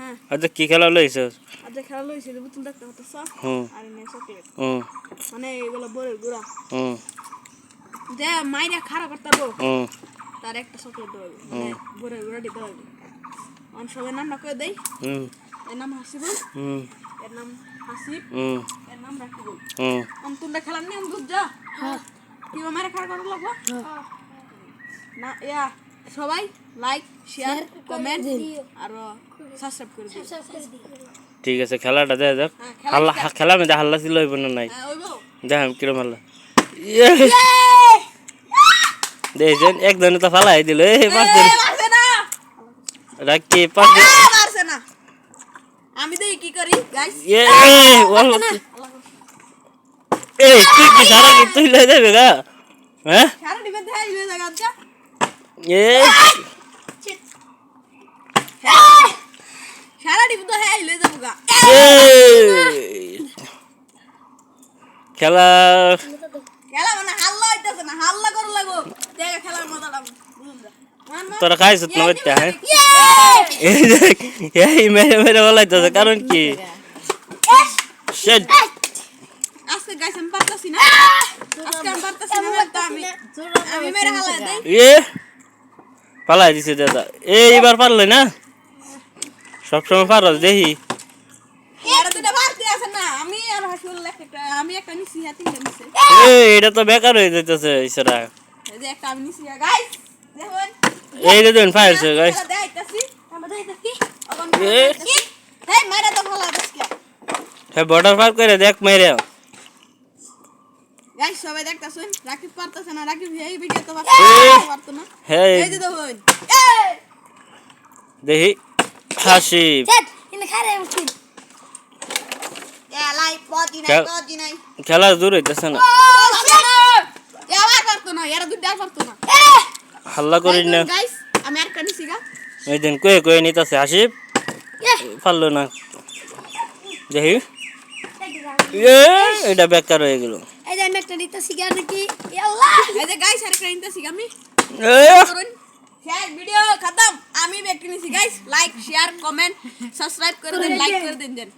হ্যাঁ আচ্ছা কি খেলা লইছস আচ্ছা খেলা লইছে বুতুল দেখতে হতছ হুম আর নে চকলেট হুম মানে এগুলো বড় গুড়া হুম দে মাইরা খারাপ করতাবো হুম তার একটা চকলেট দেব মানে বড় গুড়া দিতে হবে অন সবার নাম কই দেই হুম এর নাম হাসিবুল হুম এর নাম হাসিব হুম এর নাম রাকিবুল হুম অন তোমরা খেলার নিয়ম বুঝছো হ্যাঁ কি মারা খারাপ করা লাগবো না ইয়া সবাই লাইক শেয়ার কমেন্ট আর সাবস্ক্রাইব করে দিও ঠিক আছে খেলাটা দে দেখ খেলা হাল্লা খেলা মধ্যে হাল্লা ছিল হইব না নাই হ্যাঁ ওইবো দেখ কিরম হাল্লা দেখছেন একজনে তো ফালাই দিল পাঁচজন মারছে না রাখি পাঁচজন মারছে না আমি দেখি কি করি গাইস এই তুই কি সারা কি তুই লয়ে যাবে গা হ্যাঁ সারা দিবে দেই হয়ে জায়গা আচ্ছা এই সারা দিবে তো হেই লয়ে যাবো গা খেলা খেলা মানে হাল্লা হইতাছে না হাল্লা করা লাগো দেখা খেলার মজাটা বুঝুন যা তোরা খাইছ না বাচ্চা হ্যাঁ এই দেখ এই মেরে মেরে বলাইতেছে কারণ কি আজকে গাইস আমি পারতাছি না আজকে আমি পারতাছি না তো আমি মেরে হালা দেই পালাই দিছে দাদা এইবার পারলে না সবসময় পারস দেখি এর দুটো বাড়তি আছে না আমি আর হাসুল একটা আমি একটা নিছি হাতি নিছে এটা তো বেকার হয়ে যাইতেছে ইসরা এই যে একটা আমি নিছি গাইস দেখুন এই দেখুন ফায়ারছে গাইস দেখাইতাছি আমরা দেখাইতাছি এখন হেই মারা তো ভালো আজকে হে বর্ডার পার করে দেখ মেরে গাইস সবাই দেখতাছেন রাকিব পারতাছে না রাকিব এই ভিডিও তো পারতো না এই যে দেখুন দেখি হাসিব ইনে খারে উঠি এলাই পদি নাই খেলা দূর হইতেছে না এবার পারতো না এরা দুটো আর পারতো না হাল্লা করিস না গাইস আমি আর কানিছি গা এই দিন কয়ে কয়ে নিতেছে হাসিব পারলো না দেখি এটা বেকার হয়ে গেল এই যে আমি একটা নিতেছি গা নাকি আল্লাহ এই যে গাইস আর একটা নিতেছি আমি করুন শেয়ার ভিডিও খতম আমি একটা নিছি guys like share comment subscribe করে দেন লাইক করে দেন